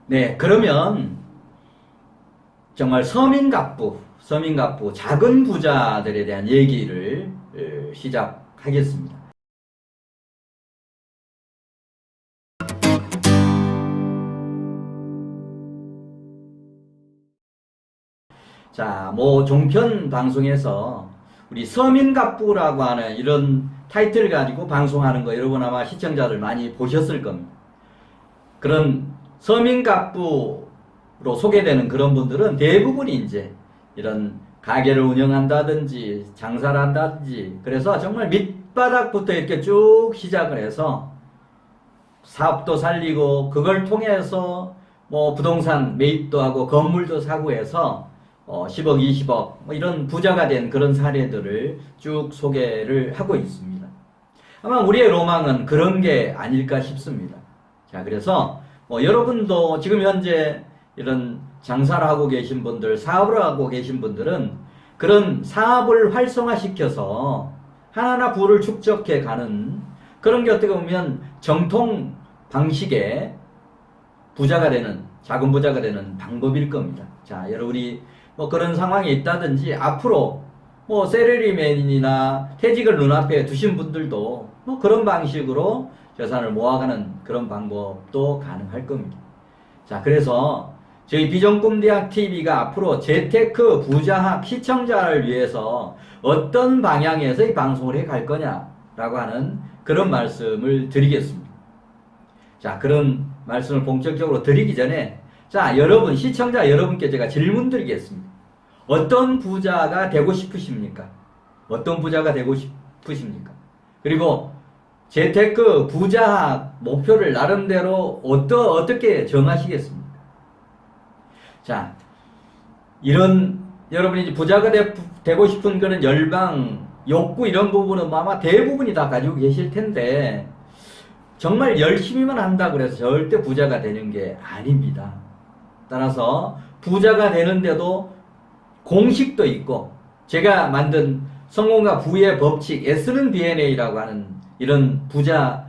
네, 그러면 정말 서민갑부, 작은 부자들에 대한 얘기를 시작하겠습니다. 자, 종편 방송에서 우리 서민갑부라고 하는 이런 타이틀을 가지고 방송하는 거 여러분 아마 시청자들 많이 보셨을 겁니다. 그런 서민갑부로 소개되는 그런 분들은 대부분이 이제 이런 가게를 운영한다든지 장사를 한다든지 그래서 정말 밑바닥부터 이렇게 쭉 시작을 해서 사업도 살리고 그걸 통해서 부동산 매입도 하고 건물도 사고 해서 10억, 20억 이런 부자가 된 그런 사례들을 쭉 소개를 하고 있습니다. 아마 우리의 로망은 그런 게 아닐까 싶습니다. 자, 그래서 여러분도 지금 현재 이런 장사를 하고 계신 분들, 사업을 하고 계신 분들은 그런 사업을 활성화시켜서 하나하나 부를 축적해 가는 그런 게 어떻게 보면 정통 방식의 부자가 되는, 작은 부자가 되는 방법일 겁니다. 자, 여러분이 그런 상황이 있다든지 앞으로 셀러리맨이나 퇴직을 눈앞에 두신 분들도 그런 방식으로 재산을 모아가는 그런 방법도 가능할 겁니다. 자, 그래서 저희 비전꿈대학 TV가 앞으로 재테크 부자학 시청자를 위해서 어떤 방향에서 이 방송을 해 갈 거냐라고 하는 그런 말씀을 드리겠습니다. 자, 그런 말씀을 본격적으로 드리기 전에 자, 여러분, 시청자 여러분께 제가 질문 드리겠습니다. 어떤 부자가 되고 싶으십니까? 어떤 부자가 되고 싶으십니까? 그리고 재테크 부자 목표를 나름대로 어떻게 정하시겠습니까? 자, 여러분이 이제 부자가 되고 싶은 그런 열망, 욕구 이런 부분은 아마 대부분이 다 가지고 계실 텐데 정말 열심히만 한다고 해서 절대 부자가 되는 게 아닙니다. 따라서 부자가 되는데도 공식도 있고 제가 만든 성공과 부의 법칙 S는 BNA라고 하는 이런 부자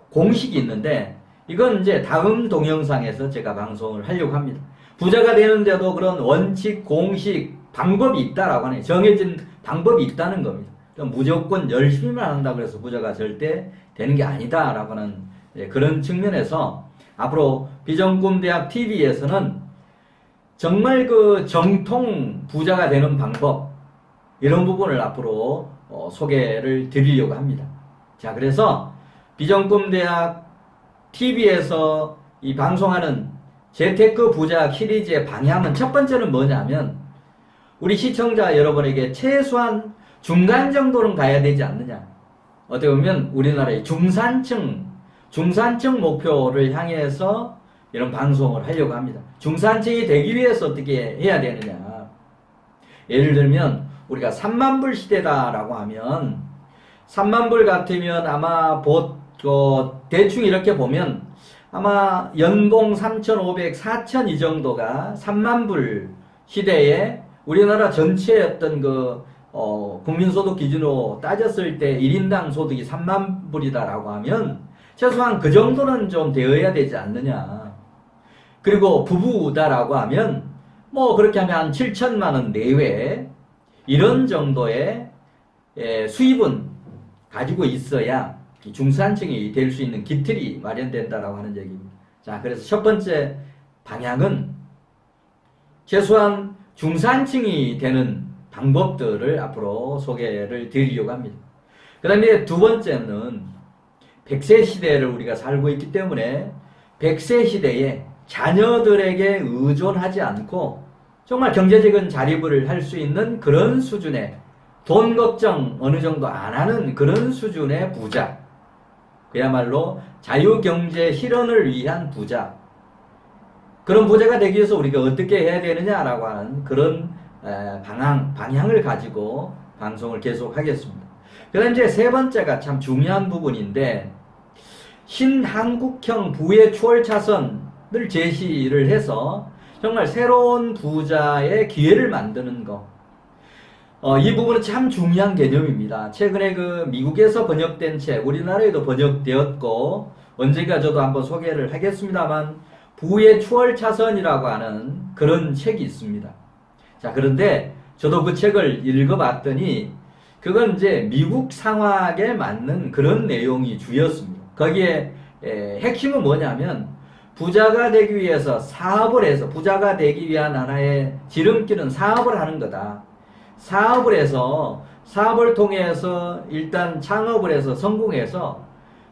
공식이 있는데 이건 이제 다음 동영상에서 제가 방송을 하려고 합니다. 부자가 되는데도 그런 원칙, 공식, 방법이 있다라고 하는 정해진 방법이 있다는 겁니다. 무조건 열심히만 한다고 해서 부자가 절대 되는 게 아니다라고 하는 그런 측면에서 앞으로 비전꿈대학 TV에서는 정말 그 정통 부자가 되는 방법 이런 부분을 앞으로 소개를 드리려고 합니다. 자, 그래서 비전꿈대학 TV에서 이 방송하는 재테크 부자 시리즈의 방향은 첫 번째는 뭐냐면 우리 시청자 여러분에게 최소한 중간 정도는 가야 되지 않느냐. 어떻게 보면 우리나라의 중산층 목표를 향해서 이런 방송을 하려고 합니다. 중산층이 되기 위해서 어떻게 해야 되느냐. 예를 들면 우리가 3만 불 시대다라고 하면 3만 불 같으면 아마 대충 이렇게 보면 아마 연봉 3,500, 4,000 이 정도가 3만 불 시대에 우리나라 전체의 어떤 국민소득 기준으로 따졌을 때 1인당 소득이 3만 불이다라고 하면 최소한 그 정도는 좀 되어야 되지 않느냐. 그리고 부부다라고 하면 그렇게 하면 한 7천만 원 내외 이런 정도의 수입은 가지고 있어야 중산층이 될 수 있는 기틀이 마련된다라고 하는 얘기입니다. 자, 그래서 첫 번째 방향은 최소한 중산층이 되는 방법들을 앞으로 소개를 드리려고 합니다. 그 다음에 두 번째는 100세 시대를 우리가 살고 있기 때문에 100세 시대에 자녀들에게 의존하지 않고 정말 경제적인 자립을 할 수 있는 그런 수준의 돈 걱정 어느 정도 안 하는 그런 수준의 부자, 그야말로 자유경제 실현을 위한 부자, 그런 부자가 되기 위해서 우리가 어떻게 해야 되느냐라고 하는 그런 방향을 가지고 방송을 계속하겠습니다. 그 다음 이제 세 번째가 참 중요한 부분인데 신한국형 부의 추월 차선을 제시를 해서 정말 새로운 부자의 기회를 만드는 거. 이 부분은 참 중요한 개념입니다. 최근에 미국에서 번역된 책, 우리나라에도 번역되었고, 언젠가 저도 한번 소개를 하겠습니다만, 부의 추월차선이라고 하는 그런 책이 있습니다. 자, 그런데 저도 그 책을 읽어봤더니 그건 이제 미국 상황에 맞는 그런 내용이 주였습니다. 거기에 핵심은 뭐냐면 부자가 되기 위해서 사업을 해서 부자가 되기 위한 하나의 지름길은 사업을 하는 거다. 사업을 해서 사업을 통해서 일단 창업을 해서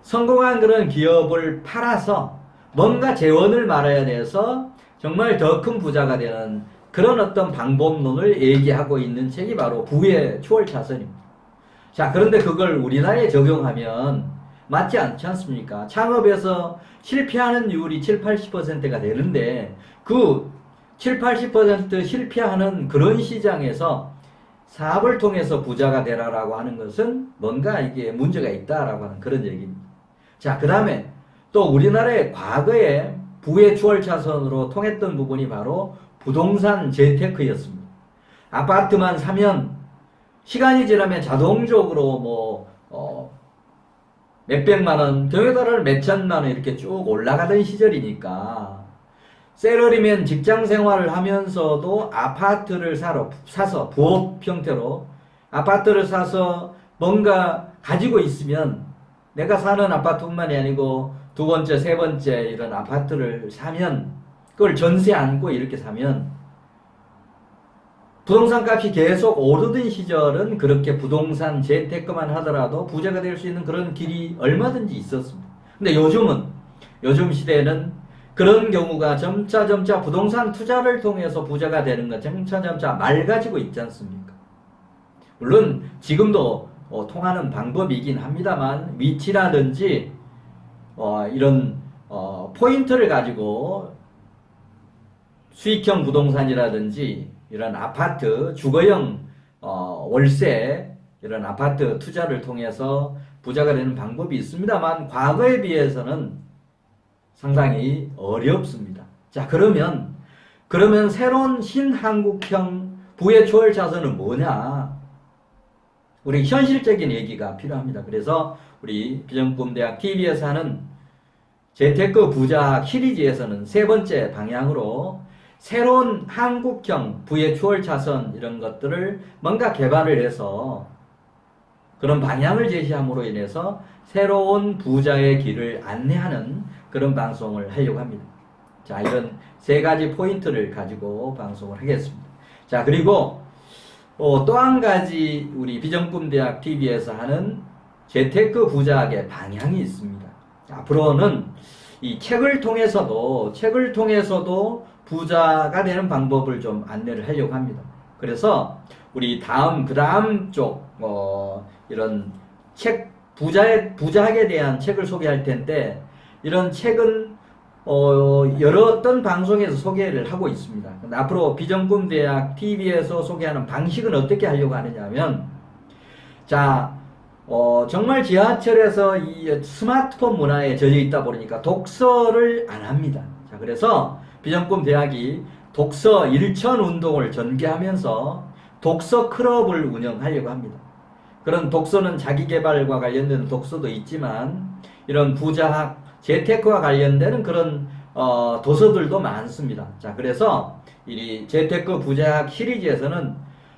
성공한 그런 기업을 팔아서 뭔가 재원을 말아야 돼서 정말 더 큰 부자가 되는 그런 어떤 방법론을 얘기하고 있는 책이 바로 부의 추월차선입니다. 자, 그런데 그걸 우리나라에 적용하면 맞지 않지 않습니까? 창업에서 실패하는 율이 7, 80%가 되는데 그 7, 80% 실패하는 그런 시장에서 사업을 통해서 부자가 되라라고 하는 것은 뭔가 이게 문제가 있다라고 하는 그런 얘기입니다. 자, 그 다음에 또 우리나라의 과거에 부의 추월차선으로 통했던 부분이 바로 부동산 재테크였습니다. 아파트만 사면 시간이 지나면 자동적으로 몇백만 원, 경우에 따라서 몇천만 원 이렇게 쭉 올라가던 시절이니까 셀러리면 직장 생활을 하면서도 아파트를 사서 부업 형태로 아파트를 사서 뭔가 가지고 있으면 내가 사는 아파트뿐만이 아니고 두 번째, 세 번째 이런 아파트를 사면 그걸 전세 안고 이렇게 사면 부동산 값이 계속 오르던 시절은 그렇게 부동산 재테크만 하더라도 부자가 될 수 있는 그런 길이 얼마든지 있었습니다. 근데 요즘 시대에는 그런 경우가 점차 부동산 투자를 통해서 부자가 되는 것 점차 맑아지고 있지 않습니까? 물론 지금도 통하는 방법이긴 합니다만 위치라든지 이런 포인트를 가지고 수익형 부동산이라든지 이런 아파트, 주거형 월세 이런 아파트 투자를 통해서 부자가 되는 방법이 있습니다만 과거에 비해서는 상당히 어렵습니다. 자, 그러면 새로운 신한국형 부의 추월차선은 뭐냐? 우리 현실적인 얘기가 필요합니다. 그래서 우리 비전꿈대학 TV에서 하는 재테크 부자 시리즈에서는 세 번째 방향으로 새로운 한국형 부의 추월차선 이런 것들을 뭔가 개발을 해서 그런 방향을 제시함으로 인해서 새로운 부자의 길을 안내하는 그런 방송을 하려고 합니다. 자, 이런 세 가지 포인트를 가지고 방송을 하겠습니다. 자, 그리고 또 한 가지 우리 비전꿈대학 TV에서 하는 재테크 부자학의 방향이 있습니다. 앞으로는 이 책을 통해서도 부자가 되는 방법을 좀 안내를 하려고 합니다. 그래서 우리 그 다음 쪽 이런 책 부자학에 대한 책을 소개할 텐데 이런 책은 여러 어떤 방송에서 소개를 하고 있습니다. 앞으로 비전꿈대학 TV에서 소개하는 방식은 어떻게 하려고 하느냐면 자 정말 지하철에서 이 스마트폰 문화에 젖어 있다 보니까 독서를 안 합니다. 자, 그래서 비전꿈대학이 독서 일천 운동을 전개하면서 독서 클럽을 운영하려고 합니다. 그런 독서는 자기계발과 관련된 독서도 있지만 이런 부자학, 재테크와 관련되는 그런 도서들도 많습니다. 자, 그래서 이 재테크 부자학 시리즈에서는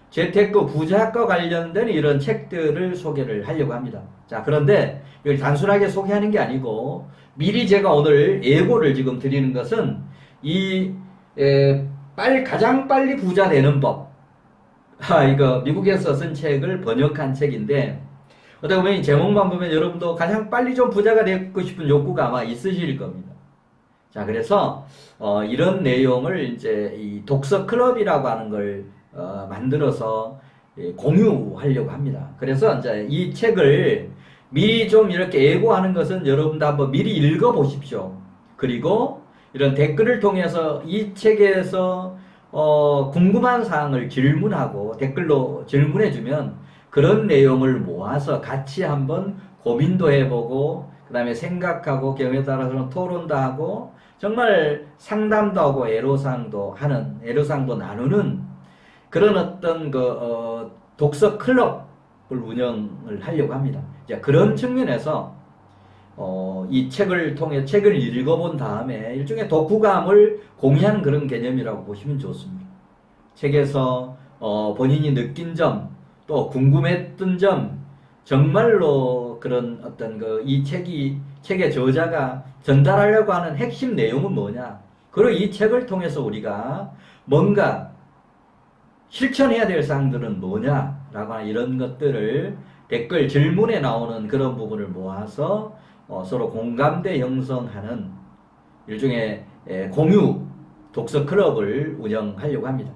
재테크 부자학과 관련된 이런 책들을 소개를 하려고 합니다. 자, 그런데 이걸 단순하게 소개하는 게 아니고 미리 제가 오늘 예고를 지금 드리는 것은 가장 빨리 부자 되는 법. 이거 미국에서 쓴 책을 번역한 책인데 어떻게 보면 이 제목만 보면 여러분도 가장 빨리 좀 부자가 되고 싶은 욕구가 아마 있으실 겁니다. 자, 그래서 이런 내용을 이제 이 독서 클럽이라고 하는 걸 만들어서 공유하려고 합니다. 그래서 이제 이 책을 미리 좀 이렇게 예고하는 것은 여러분도 한번 미리 읽어 보십시오. 그리고 이런 댓글을 통해서 이 책에서 궁금한 사항을 질문하고 댓글로 질문해주면 그런 내용을 모아서 같이 한번 고민도 해보고 그 다음에 생각하고 경우에 따라서는 토론도 하고 정말 상담도 하고 애로사항도 나누는 그런 어떤 독서 클럽을 운영을 하려고 합니다. 이제 그런 측면에서 이 책을 통해 책을 읽어본 다음에 일종의 독후감을 공유하는 그런 개념이라고 보시면 좋습니다. 책에서 본인이 느낀 점, 또 궁금했던 점, 정말로 그런 어떤 이 책의 저자가 전달하려고 하는 핵심 내용은 뭐냐? 그리고 이 책을 통해서 우리가 뭔가 실천해야 될 사항들은 뭐냐라고 하는 이런 것들을 댓글 질문에 나오는 그런 부분을 모아서 서로 공감대 형성하는 일종의 공유 독서 클럽을 운영하려고 합니다.